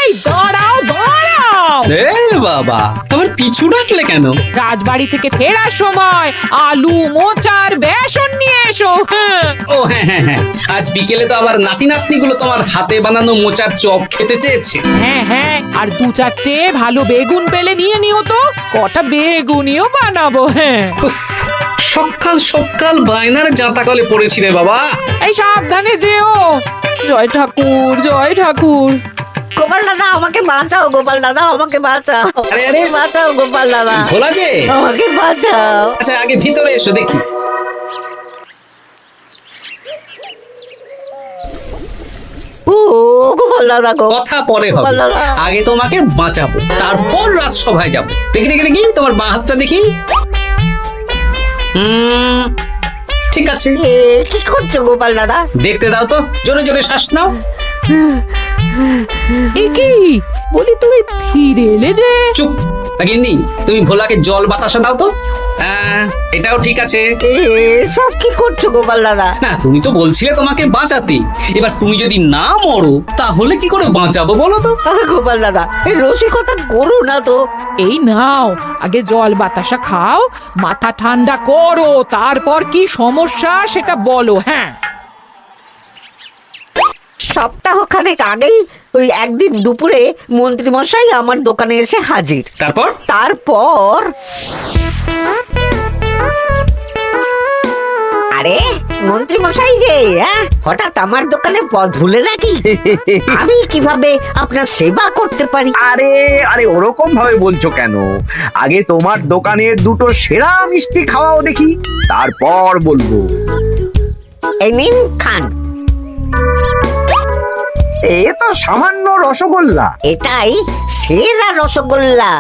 এই দাঁড়াও দাঁড়াও, এ বাবা, তোমার পিছু ডাকলে কেন? রাজবাড়ি থেকে ফেরার সময় আলু মোচার বেসন নিয়ে এসো। হ্যাঁ ও হ্যাঁ হ্যাঁ হ্যাঁ, আজ বিকেলে তো আবার নাতি নাতনিগুলো তোমার হাতে বানানো মোচার চপ খেতে চেয়েছে। হ্যাঁ হ্যাঁ, আর দু চারটে ভালো বেগুন পেলে নিয়ে নিও তো, কটা বেগুনিও বানাবো। হ্যাঁ উফ, সকাল সকাল বায়নার জাঁতাকলে পড়েছি রে বাবা। এই সাবধানে যেও। জয় ঠাকুর জয় ঠাকুর। গোপাল দাদা আমাকে বাঁচাও, গোপাল দাদা আমাকে বাঁচাও, আরে, আরে। বাঁচাও গোপাল দাদা, ভোলা যে, আমাকে বাঁচাও। আচ্ছা আগে ভিতরে এসো দেখি। ও গোপাল দাদা গো, কথা পরে হবে, বাবা। আগে তোমাকে বাঁচাবো, তারপর রাজসভায় যাবো। দেখি দেখি দেখি তোমার বাঁ হাতটা দেখি। ঠিক আছে, এ কি করছো গোপাল দাদা? দেখতে দাও তো, জোরে জোরে শ্বাস নাও। এ কি বলি, তুমি ফিরে এলে যে? চুপ গিন্নি, তুমি ভোলাকে জল বাতাসা দাও তো। হ্যাঁ, এটাও ঠিক আছে। এ সব কি করছো গোপাল দাদা? না, তুমি তো বলছিলে তোমাকে বাঁচাতে, এবার তুমি যদি না মরো তাহলে কি করে বাঁচাবো বলো তো? গোপাল দাদা এই রসিকতা করো না তো। এই নাও, আগে জল বাতাসা খাও, মাথা ঠান্ডা করো, তারপর কি সমস্যা সেটা বলো। হ্যাঁ সপ্তাহখানেক আগেই ওই একদিন দুপুরে মন্ত্রী মশাই আমার দোকানে এসে হাজির। তারপর তারপর আরে মন্ত্রী মশাই যে হঠাৎ আমার দোকানে পদ ভুলে নাকি? আমি কিভাবে আপনার সেবা করতে পারি? আরে আরে ওরকম ভাবে বলছো কেন? আগে তোমার দোকানের দুটো সেরা মিষ্টি খাওয়াও দেখি, তারপর বলবো। এই নিন খান। এ তো সামান্য রসগোল্লা। এটাই সেরা রসগোল্লা।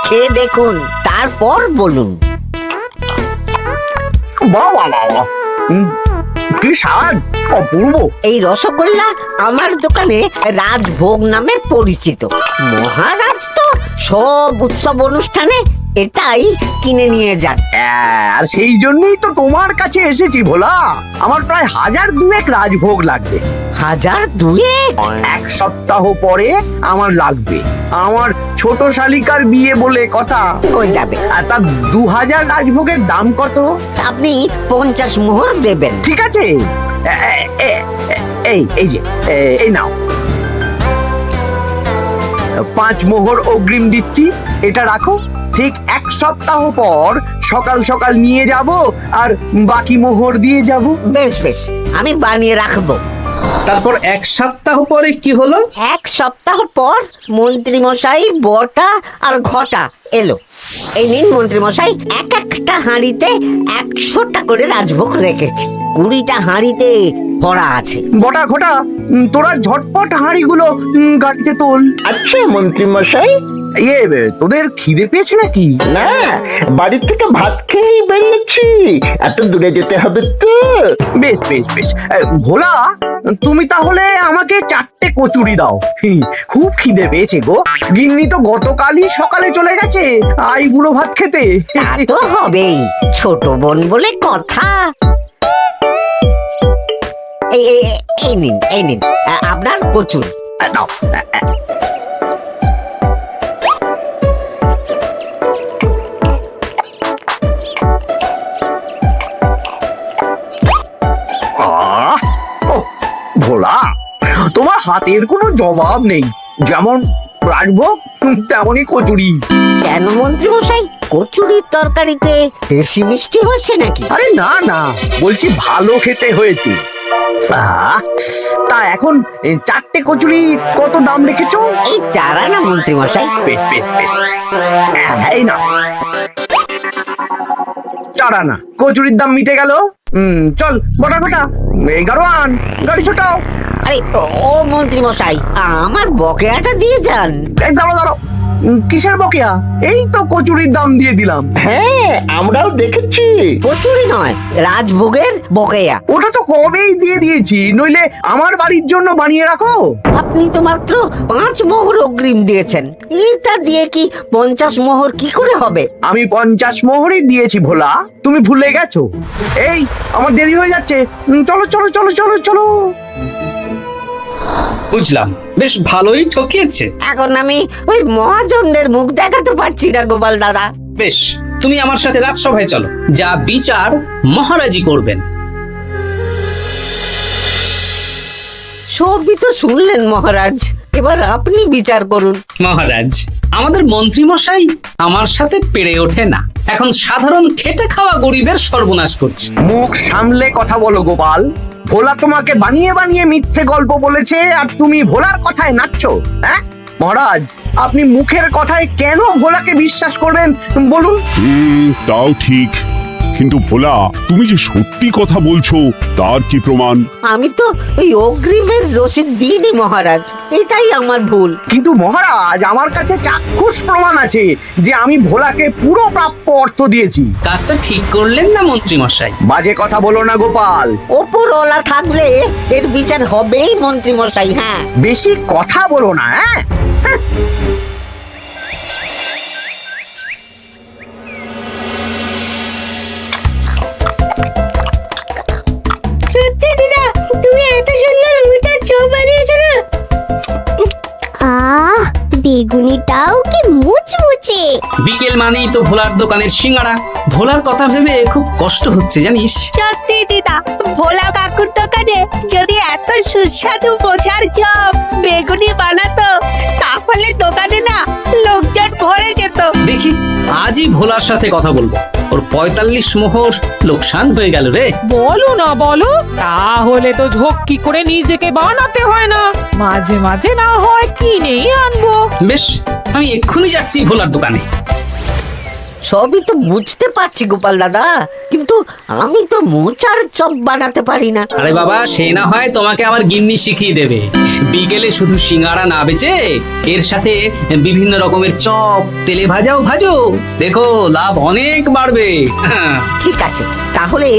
খেয়ে দেখুন, তারপর বলুন। বাহ বাহ বাহ বাহ। কি স্বাদ, অপূর্ব। এই রসগোল্লা আমার দোকানে রাজভোগ নামে পরিচিত। মহারাজ তো সব উৎসব অনুষ্ঠানে এটাই কিনে নিয়ে যান। আর সেই জন্যই তো তোমার কাছে এসেছি ভোলা। আমার প্রায় 1002 রাজভোগ লাগবে। 1002? এক সপ্তাহ পরে আমার লাগবে। আমার ছোট শালিকার বিয়ে বলে কথা। হয়ে যাবে। আর তার 2000 রাজভোগের দাম কত? আপনি 50 মোহর দেবেন। ঠিক আছে, এই যে এই নাও, 5 মোহর অগ্রিম দিচ্ছি, এটা রাখো। ঠিক এক সপ্তাহ পর সকাল সকাল নিয়ে যাব আর বাকি মোহর দিয়ে যাব। বেশ বেশ, আমি বানিয়ে রাখবো। তারপর এক সপ্তাহ পরে কি হলো? এক সপ্তাহ পর মন্ত্রী মশাই বটা আর ঘটা এলো। এই নিন মন্ত্রী মশাই, এক একটা হাঁড়িতে 100টা করে রাজভোগ রেখেছি। 20টা হাঁড়িতে ভরা আছে। বটা ঘটা, তোরা ঝটপট হাঁড়িগুলো গাড়িতে তোল। আচ্ছা মন্ত্রী মশাই। তোদের খিদে পেয়েছে নাকি? না, বাড়ি থেকে ভাত খেয়েই বেরিয়েছি, এত দূরে যেতে হবে তো। বেশ বেশ বেশ, ভোলা তুমি তাহলে আমাকে 4টে কচুরি দাও। খুব খিদে পেয়েছে গো। গিন্নি তো গতকালই সকালে চলে গেছে আই বুড়ো ভাত খেতে। তা তো হবেই, ছোট বোন বলে কথা। এই নিন এই নিন আপনার কচুর। দাও। ভোলা, তোমার হাতের কোনো জবাব নেই। যেমন রাজভোগ তেমনই কচুরি। কেন মন্ত্রী মশাই, কচুরির তরকারিতে বেশি মিষ্টি হচ্ছে নাকি? আরে না না, বলছি ভালো খেতে হয়েছে। তা এখন 4টে কচুরি কত দাম রেখেছো? এই 4 আনা মন্ত্রী মশাই। বেশ বেশ বেশ, এই না 4 আনা কচুরির দাম মিটে গেল। চল বটা ঘটা, 11 আন, গাড়ি ছোটাও। আরে ও মন্ত্রী মশাই, আমার বকেয়াটা দিয়ে যান। এই দাঁড়াও দাঁড়াও, কিসের বকেয়া? এই তো কচুরির দাম দিয়ে দিলাম। হ্যাঁ, আমরাও দেখেছি। কচুরি নয়, রাজভোগের বকেয়া। ওটা তো কবেই দিয়ে দিয়েছি, নইলে আমার বাড়ির জন্য বানিয়ে রাখো। আপনি তো মাত্র 5 মোহর অগ্রিম দিয়েছেন, এটা দিয়ে কি 50 মোহর কি করে হবে? আমি 50 মোহরই দিয়েছি ভোলা, তুমি ভুলে গেছো। এই আমার দেরি হয়ে যাচ্ছে, চলো চলো চলো চলো চলো। বুঝলাম, বেশ ভালোই ঠকিয়েছে। এখন আমি ওই মহাজনদের মুখ দেখাতে পারছি না গোপাল দাদা। বেশ, তুমি আমার সাথে রাজসভায় চলো, যা বিচার মহারাজই করবেন। সবই তো শুনলেন মহারাজ, এবার আপনি বিচার করুন। মহারাজ, আমাদের মন্ত্রী মশাই আমার সাথে পেরে ওঠে না, এখন সাধারণ খেটে খাওয়া গরিবের সর্বনাশ করছে। মুখ সামলে কথা বলো গোপাল। ভোলা তোমাকে বানিয়ে বানিয়ে মিথ্যে গল্প বলেছে আর তুমি ভোলার কথায় নাচছো, হ্যাঁ? মহারাজ, আপনি মুখের কথায় কেন ভোলাকে বিশ্বাস করবেন বলুন? তাও ঠিক, কিন্তু ভোলা, তুমি যে সত্যি কথা বলছো তার কি প্রমাণ? আমি তো ওই অগ্রিমের রসিদ দিইনি মহারাজ, এটাই আমার ভুল। কিন্তু মহারাজ, আমার কাছে চাক্ষুষ প্রমাণ আছে যে আমি ভোলাকে পুরো প্রাপ্য অর্থ দিয়েছি। কাজটা ঠিক করলেন না মন্ত্রী মশাই? বাজে কথা বলো না গোপাল। ওপরওয়ালা থাকলে এর বিচার হবেই মন্ত্রী মশাই। হ্যাঁ, বেশি কথা বলো না, হ্যাঁ? সত্যি দিদা, তুমি এত সুন্দর মোচার চপ বানিয়েছো না? আহ, বেগুনিটাও কি মুচমুচে। বিকেল মানেই তো ভোলার দোকানের সিঙ্গাড়া। ভোলার কথা ভেবে খুব কষ্ট হচ্ছে জানিস। সত্যি দিদা, ভোলা কাকুর দোকানে যদি এত সুস্বাদু মোচার চপ বেগুনি বানাতো, তাহলে দোকানে না লোকজন ভরে যেত। দেখি আজই ভোলার সাথে কথা বলবো। ওর 45 মোহর লোকসান হয়ে গেল রে। বলো না বলো, তাহলে তো ঝক্কি করে নিজেকে বানাতে হয় না, মাঝে মাঝে না হয় কিনেই আনবো। বেশ, আমি এক্ষুনি যাচ্ছি ভোলার দোকানে। সবই তো বুঝতে পারছি গোপাল দাদা, কিন্তু আমি তো মোচার চপ বানাতে পারি না। আরে বাবা, সে না হয় তোমাকে আমার গিন্নি শিখিয়ে দেবে। বিকেলে শুধু সিঙ্গাড়া না বেচে এর সাথে বিভিন্ন রকমের চপ, তেলে ভাজাও ভাজো, দেখো লাভ অনেক বাড়বে। হ্যাঁ। ঠিক আছে, তাহলে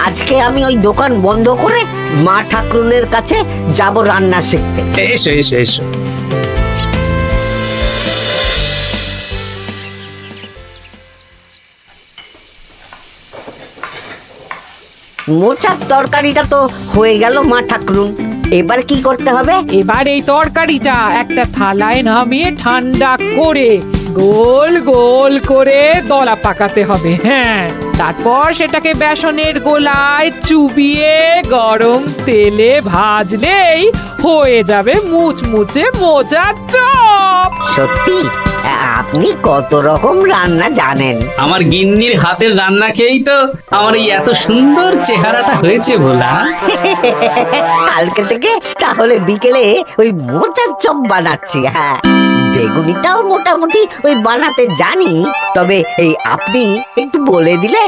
আজকে আমি ওই দোকান বন্ধ করে মা ঠাকুরনের কাছে যাব রান্না শিখতে। এসো এসো এসো। মোচার তরকারিটা তো হয়ে গেল মা ঠাকুরুন, এবার কি করতে হবে? এবার এই তরকারিটা একটা থালায় নামিয়ে ঠান্ডা করে গোল গোল করে দলা পাকাতে হবে। হ্যাঁ, তারপর সেটাকে বেসনের গোলায় চুবিয়ে গরম তেলে ভাজলেই হয়ে যাবে মুচমুচে মোচার চপ। সত্যি আপনি কত রকম রান্না জানেন। আমার গিন্নির হাতের রান্না খেয়েই তো আমার এই এত সুন্দর চেহারাটা হয়েছে ভোলা। কালকে থেকে তাহলে বিকেলে ওই মোচার চপ বানাচ্ছি। হ্যাঁ, বেগুনিটাও মোটামুটি ওই বানাতে জানি, তবে এই আপনি একটু বলে দিলে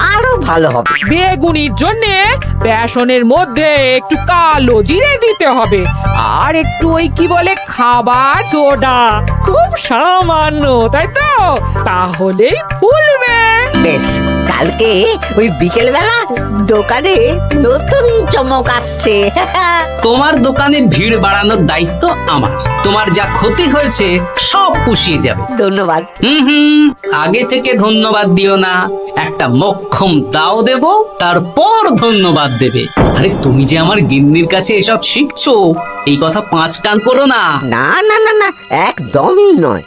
আরো ভালো হবে। বেগুনির জন্যে বেসনের মধ্যে একটু কালো জিরে দিতে হবে, আর একটু ওই কি বলে খাবার সোডা, খুব সামান্য, তাই তো? তাহলেই ফুলবে। বেশ, কালকে ওই বিকেল বেলা দোকানে নতুন চমক আসছে। তোমার দোকানে ভিড় বাড়ানোর দায়িত্ব আমার। তোমার যা ক্ষতি হয়েছে সব পুষিয়ে যাবে। ধন্যবাদ। হুম, আগে থেকে ধন্যবাদ দিও না, একটা মোক্ষম দাও দেব, তারপর ধন্যবাদ দেবে। আরে তুমি যে আমার গিন্নির কাছে এসব শিখছো, এই কথা 5 কান করো না। না না না না, একদমই নয়।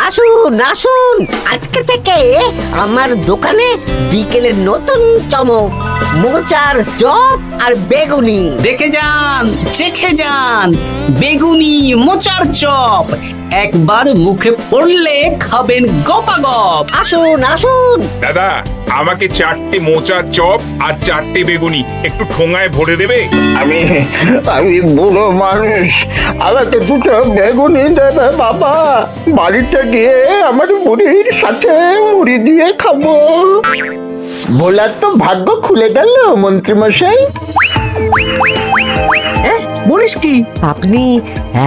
আসুন আসুন, আজকে থেকে আমার দোকানে বিকেলে নতুন চমক, মোচার চপ আর বেগুনি। দেখে যান, চেখে যান, বেগুনি মোচার চপ একবার মুখে পড়লে খাবেন গপাগপ। আসুন আসুন। দাদা, আমাকে 4টে মোচার চপ আর 4টে বেগুনি একটু ঠোঙায় ভরে দেবে? আমি আমি বুড়ো মানুষ, আমাকে 2টো বেগুনি দেবে বাবা। বাড়িতে গিয়ে আমার মুড়ির সাথে মুড়ি দিয়ে খাবো। ভোলার তো ভাগ্য খুলে গেল মন্ত্রী মশাই। বলিস কি? আপনি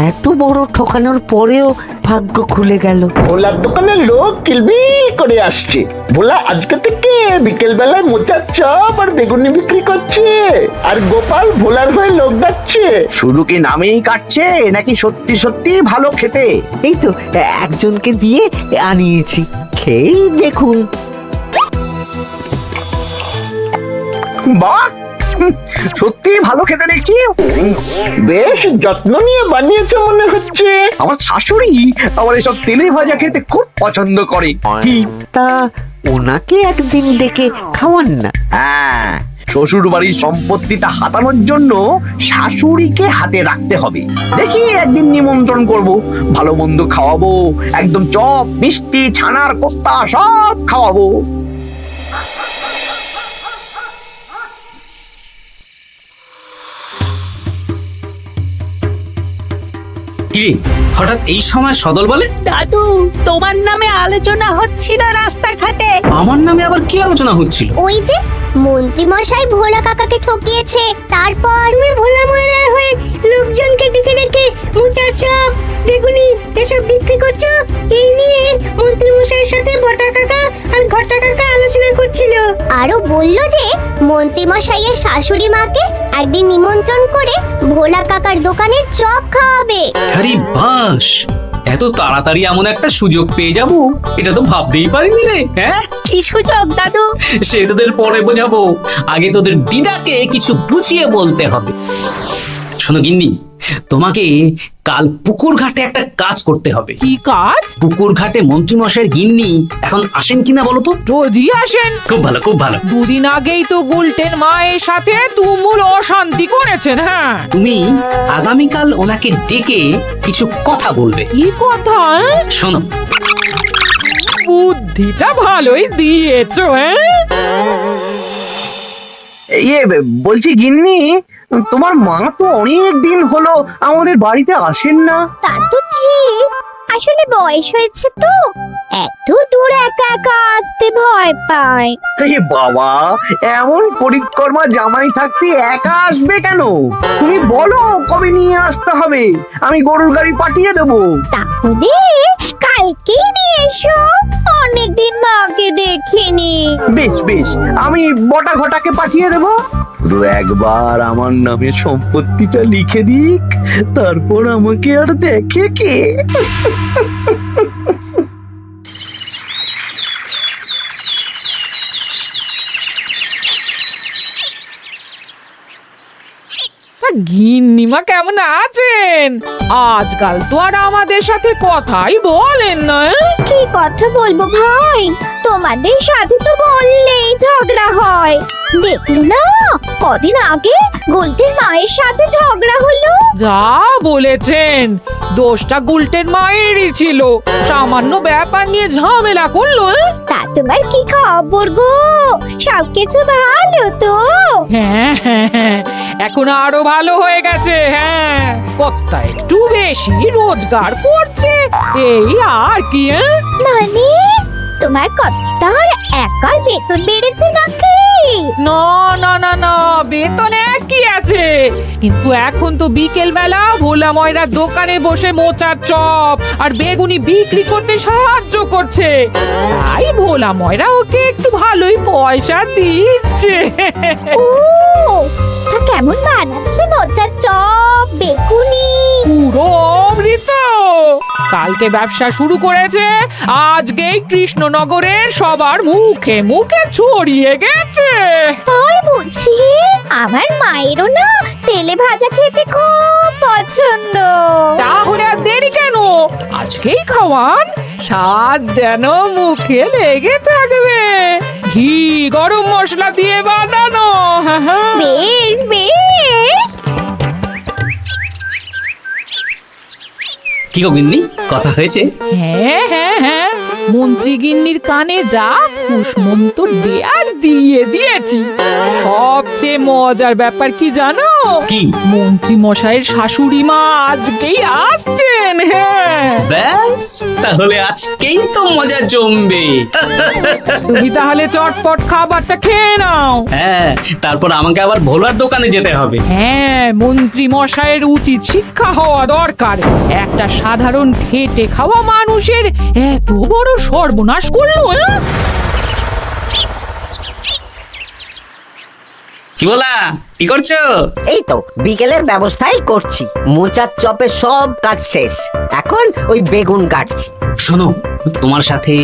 এত বড় ঠকানোর পরেও ভাগ্য খুলে গেল। ভোলার দোকানে লোক কিলবিল করে আসছে। ভোলা আজকে থেকে বিকেল বেলায় মোচার চপ আর বেগুনি বিক্রি করছে, আর গোপাল ভোলার হয়ে লোক যাচ্ছে। শুধু কি নামেই কাটছে নাকি সত্যি সত্যি ভালো খেতে? এই তো একজনকে দিয়ে আনিয়েছি, খেয়েই দেখুন। বাহ, সত্যি ভালো খেতে দেখছি। বেশ যত্ন নিয়ে বানিয়েছে মনে হচ্ছে। আমার শাশুড়ি আমার এসব তেলে ভাজা খেতে খুব পছন্দ করে। কি? তা ওনাকে একদিন ডেকে খাওয়ান না। হ্যাঁ, শ্বশুর বাড়ির সম্পত্তিটা হাতানোর জন্য শাশুড়িকে হাতে রাখতে হবে। দেখি একদিন নিমন্ত্রণ করব, ভালো মন্দ খাওয়াবো, একদম চপ মিষ্টি ছানার কোপ্তা সব খাওয়াবো। কি রে, হঠাৎ এই সময় সদল বলে? দাদু, তোমার নামে আলোচনা হচ্ছিল রাস্তাঘাটে। আমার নামে আবার কি আলোচনা হচ্ছিল? ওই যে মন্ত্রী মশাই ভোলা কাকাকে ঠকিয়েছে, তারপর ভোলা ময়রার হয়ে লোকজনকে ডেকে ডেকে মোচার চপ বেগুনি এসব বিক্রি করছো, এই নিয়ে মন্ত্রী মশাইয়ের সাথে বটা কাকা আর ঘটা কাকা আলোচনা করছিল। আরো বললো যে মন্ত্রী মশাইয়ের শাশুড়ি মাকে একদিন নিমন্ত্রণ করে ভোলা কাকার দোকানের চপ খাওয়াবে। আরে বাস, এত তাড়াতাড়ি এমন একটা সুযোগ পেয়ে যাব এটা তো ভাবতেই পারিনি রে। হ্যাঁ, কি সুযোগ দাদু? সে তোদের পরে বোঝাবো, আগে তোদের দিদাকে কিছু বুঝিয়ে বলতে হবে। শোনো গিন্নি, তোমাকে কাল পুকুর ঘাটে একটা কাজ করতে হবে। কি কাজ? পুকুর ঘাটে মন্ত্রী মশাইয়ের গিন্নি এখন আসেন কিনা বলো তো? রোজই আসেন। খুব ভালো, খুব ভালো। দুদিন আগেই তো গুলটেন মায়ের সাথে তুমুল অশান্তি করেছেন। হ্যাঁ, তুমি আগামীকাল ওনাকে ডেকে কিছু কথা বলবে। কি কথা? শোনো, বুদ্ধিটা ভালোই দিয়েছো। হ্যাঁ, ইয়ে বলছি গিন্নি, তোমার মা তো অনেক দিন হলো আমাদের বাড়িতে আসেন না। তা তো ঠিক, আসলে বয়স হয়েছে তো, এত দূর একা একা আসতে ভয় পায়। এ বাবা, এমন পরিকর্মা জামাই থাকতে একা আসবে কেন? তুমি বলো কবে নিয়ে আসতে হবে, আমি গরুর গাড়ি পাঠিয়ে দেবো। তাহলে কালকেই নিয়ে এসো, অনেকদিন মাকে দেখিনি। বেশ বেশ, আমি বটা ঘটাকে পাঠিয়ে দেবো। শুধু একবার আমার নামে সম্পত্তিটা লিখে দিক, তারপর আমাকে আর দেখে কে। তা গিন্নিমা কেমন আছেন? আজকাল তো আর আমাদের সাথে কথাই বলেন না। কি কথা বলবো ভাই, তোমাদের সাথে তো বললেই ঝগড়া হয়। দেখলে না, কদিন আগে গোলটের মায়ের সাথে ঝগড়া হলো। যা বলেছেন, দোষটা গুলটেন মায়েরই ছিল, সামান্য ব্যাপার নিয়ে ঝামেলা করলো। তা তোমার কি খবর গো, সবকিছু ভালো তো? হ্যাঁ হ্যাঁ হ্যাঁ, এখন আরো ভালো হয়ে গেছে। হ্যাঁ, কর্তা একটু বেশি রোজগার করছে, এই আর কি। মানে তোমার কর্তার একার বেতন বেড়েছে নাকি? না না না না, বেতন একই আছে, কিন্তু এখন তো বিকেল বেলা ভোলা ময়রার দোকানে বসে মোচার চপ আর বেগুনি বিক্রি করতে সাহায্য করছে, তাই ভোলা ময়রা ওকে একটু ভালোই পয়সা দিচ্ছে। ও, তা কেমন বানাচ্ছে মোচার চপ বেগুনি? পুরো অমৃত। কালকে ব্যবসা শুরু করেছে, আজকেই কৃষ্ণনগরের সবার মুখে মুখে ছড়িয়ে গেছে। তাই বুঝি? আমার মায়েরও না তেলে ভাজা খেতে খুব পছন্দ। তাহলে আর দেরি কেন, আজকেই খাওয়ান, স্বাদ যেন মুখে লেগে থাকবে। ঘি গরম মশলা দিয়ে বানানো। হ্যাঁ হ্যাঁ। বেশ বেশ। কি গো গিন্নি, কথা হয়েছে? হ্যাঁ হ্যাঁ হ্যাঁ, মন্ত্রী গিন্নির কানে যা কুসমন্ত দেয়ার দিয়ে দিয়েছি। সবচেয়ে মজার ব্যাপার কি জানো? কি? মন্ত্রী মশাইয়ের শাশুড়ি মা আজকেই আসছেন। হ্যাঁ, ব্যাস, তাহলে আজকেই তো মজা জমবে। তুমি তাহলে চটপট খাবারটা খেয়ে নাও। হ্যাঁ, তারপর আমাকে আবার ভোলার দোকানে যেতে হবে। হ্যাঁ, মন্ত্রী মশাইয়ের উচিত শিক্ষা হওয়া দরকার। একটা সাধারণ খেটে খাওয়া মানুষের এত বড় সর্বনাশ করলো। কি বলা, কি করছো? এই তো বিকেলের ব্যবস্থাই করছি, মোচার চপের সব কাজ শেষ, এখন ওই বেগুন কাটছি। শোনো, তোমার সাথে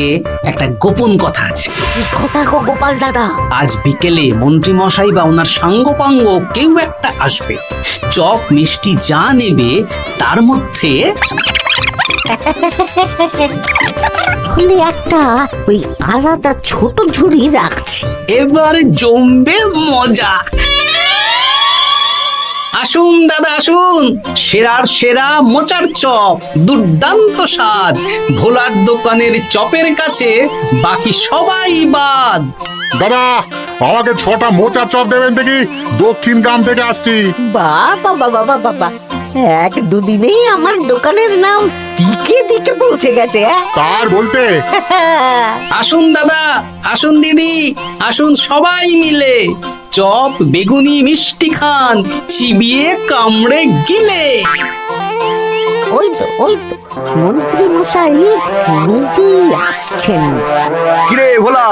একটা গোপন কথা আছে। কি কথা গো গোপাল দাদা? আজ বিকেলে মন্ত্রী মশাই বা ওনার সাঙ্গপাঙ্গ কেউ একটা আসবে, চপ মিষ্টি যা নেবে তার মধ্যে হলে একটা ওই আলাদা ছোট ঝুড়ি রাখছি। এবারে জমবে মজা। আসুন দাদা আসুন, সেরার সেরা মোচার চপ, দুর্দান্ত স্বাদ। ভোলার দোকানের চপের কাছে বাকি সবাই বাদ। দাদা আমাকে 6টা মোচা চপ দেবেন দেখি, দক্ষিণ গ্রাম থেকে আসছি। বাবা বাবা বাবা বাবা, এক দুদিনেই আমার দোকানের নাম দিকে দিকে পৌঁছে গেছে। তার বলতে আসুন দাদা আসুন দিদি, আসুন সবাই মিলে চপ বেগুনি মিষ্টি খান, চিবিয়ে কামড়ে গিলে। ওই তো মন্ত্রী মশাই নিজেই আসছেন। কিরে ভোলা,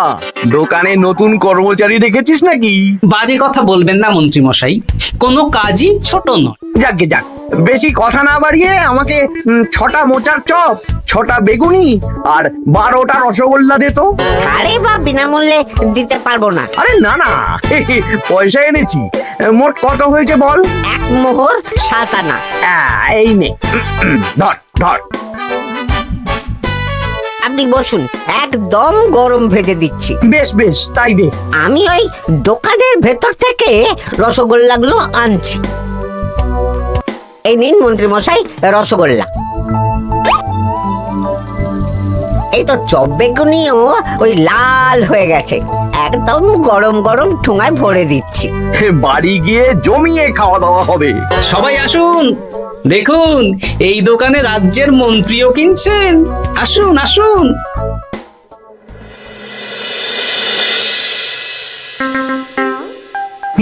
দোকানে নতুন কর্মচারী রেখেছিস নাকি? বাজে কথা বলবেন না মন্ত্রী মশাই, কোনো কাজই ছোট নয়। যাকে যাক, বেশি কথা না বাড়িয়ে আমাকে 6টা মোচার চপ, 6টা বেগুনি আর 12টা রসগোল্লা দে তো। আরে বা বিনামূল্যে দিতে পারবো না। আরে না না, পয়সা এনেছি। মোট কত হয়েছে বল? 1 মোহর 7 আনা। এই নে, ধর ধর। আপনি বসুন, একদম গরম ভেজে দিচ্ছি। বেশ বেশ, তাই দে। আমি ওই দোকানের ভেতর থেকে রসগোল্লাগুলো আনছি। এই নিন মন্ত্রী মশাই রসগোল্লা। এই তো চপ বেগুনিও ওই লাল হয়ে গেছে, একদম গরম গরম ঠোঙায় ভরে দিচ্ছি। বাড়ি গিয়ে জমিয়ে খাওয়া দাওয়া হবে। সবাই আসুন, দেখুন এই দোকানে রাজ্যের মন্ত্রীও কিনছেন। আসুন আসুন।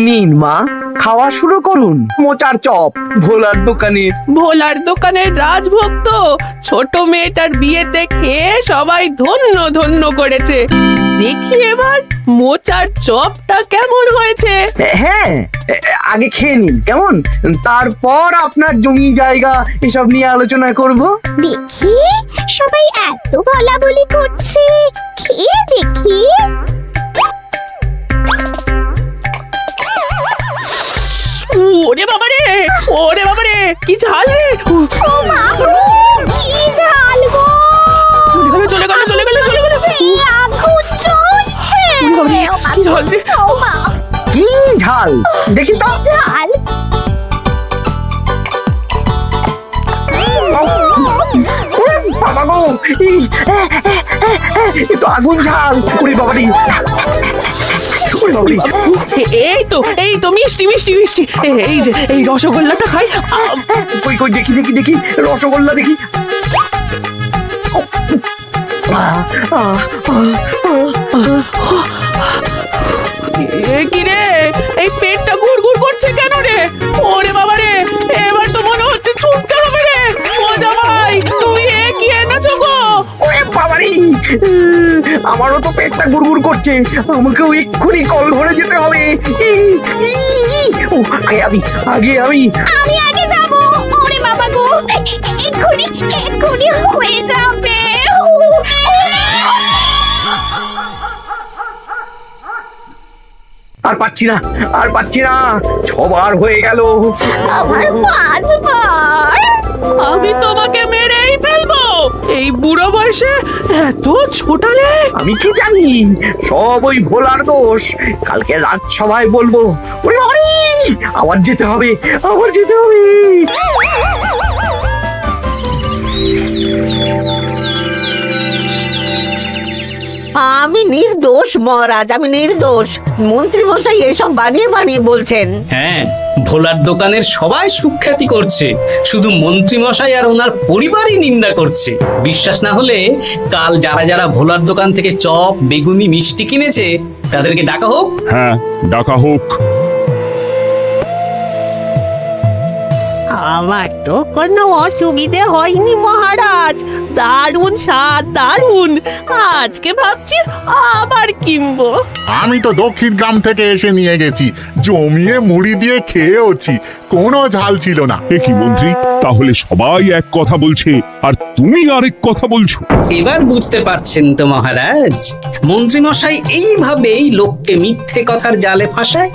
নিন মা, খাওয়া শুরু করুন। মোচার চপ ভোলার দোকানের। ভোলার দোকানের রাজভক্ত ছোট মেয়েটার বিয়েতে খেয়ে সবাই ধন্য ধন্য করেছে। দেখি এবার মোচার চপটা কেমন হয়েছে। হ্যাঁ, আগে খেয়ে নিন কেমন, তারপর আপনার জমি জায়গা এসব নিয়ে আলোচনা করব। দেখি সবাই এত বলা বলি করছে, খেয়ে দেখি। ওরে বাবারে, ওরে বাবারে, কি ঝাল রে! ও মা গো, কি ঝাল গো! চলে গেল চলে গেল চলে গেল চলে গেল! সেই আগুন জ্বলছে। ওরে বাবারে, কি ঝাল রে! ও মা, কি ঝাল দেখি তো। ঝাল! বাবা গো, এ তো আগুন ঝাল। ওরে বাবারি, ওরে বাবারি। এই তো মিষ্টি মিষ্টি মিষ্টি। এই যে এই রসগোল্লাটা খাই। কই কই দেখি দেখি দেখি, রসগোল্লা দেখি। কি রে, এই পেটটা গুড়গুড় করছে কেন রে? ওরে বাবা রে, এবার তো মনে হচ্ছে ছুটতে হবে রে। ও জামাই, তুমি এ কি এনেছো গো? ওরে বাবারি, আমারও তো পেটটা গুড়গুড় করছে। আমাকেও এক্ষুনি কল ধরে যেতে হবে। ও, আগে আমি আমি আগে যাব। ওরে বাবা গো, এক্ষুনি এক্ষুনি হয়ে যাবে। আর পাচ্ছি না, আর পাচ্ছি না। 6বার হয়ে গেল। আমার 5 বার। আমি তোমাকে মেরেই ফেলবো। এই বুড়ো বয়সে এত ছোটালে। আমি কি জানি, সব ওই ভোলার দোষ। কালকে রাজসভায় বলবো। ওরে বাবারি, আবার যেতে হবে, আবার যেতে হবে। আমি নির্দোষ মহারাজ, আমি নির্দোষ। মন্ত্রী মশাই এসব বানিয়ে বানিয়ে বলছেন। হ্যাঁ, ভোলার দোকানের সবাই সুখ্যাতি করছে, শুধু মন্ত্রী মশাই আর ওনার পরিবারই নিন্দা করছে। বিশ্বাস না হলে কাল যারা যারা ভোলার দোকান থেকে চপ বেগুনি মিষ্টি কিনেছে তাদেরকে ডাকা হোক। হ্যাঁ, ডাকা হোক। আমার তো কোনো অসুবিধে হয়নি মহারাজ। দারুণ স্বাদ, দারুণ। আজকে ভাবছি আবার কিনবো। আমি তো দক্ষিণ গ্রাম থেকে এসে নিয়ে গেছি, জমিয়ে মুড়ি দিয়ে খেয়েওছি, কোনো ঝাল ছিল না। এ কি মন্ত্রী, তাহলে সবাই এক কথা বলছে আর তুমি আরেক কথা বলছো। এবার বুঝতে পারছেন তো মহারাজ, মন্ত্রীমশাই এইভাবেই লোককে মিথ্যে কথার জালে ফাঁসায়।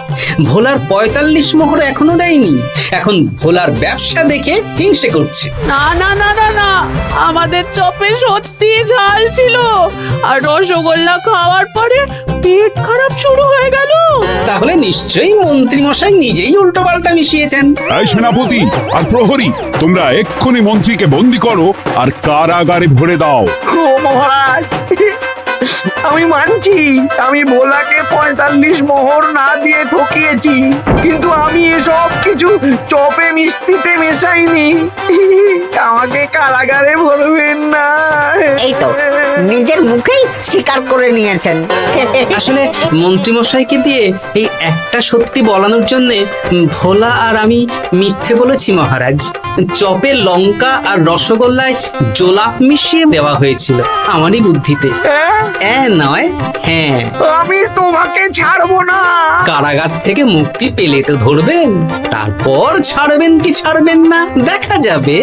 ভোলার ৪৫ মোহর এখনো দেয়নি, এখন ভোলার ব্যবসা দেখে হিংসে করছে। না না না না না, আমাদের চপে সত্যি ঝাল ছিল, আর রসগোল্লা খাওয়ার পরে পেট খারাপ শুরু হয়ে গেল। তাহলে নিশ্চয়ই মন্ত্রীমশাই নিজেই উল্টোপাল্টা মিশিয়েছেন। এই সেনাপতি আর প্রহরী, তোমরা এক্ষুনি মন্ত্রীকে বন্দি করো আর কারাগারে ভরে দাও। ও মহারাজ, আমি মানছি আমি ভোলাকে ৪৫ মোহর না দিয়ে ঠকিয়েছি, কিন্তু আমি এসব কিছু চপে মিষ্টিতে মেশাইনি। আমাকে কারাগারে ভরবেন না। এই তো নিজের মুখেই স্বীকার করে নিয়েছেন। আসলে মন্ত্রীমশাইকে দিয়ে এই একটা সত্যি বলানোর জন্য ভোলা আর আমি মিথ্যে বলেছি মহারাজ। চপে লঙ্কা আর রসগোল্লায় জোলাপ মিশিয়ে দেওয়া হয়েছিল আমারই বুদ্ধিতে। নয়, হ্যাঁ। আমি তোমাকে ছাড়বো না। কারাগার থেকে মুক্তি পেলে তো ধরবেন, তারপর ছাড়বেন কি ছাড়বেন না দেখা যাবে।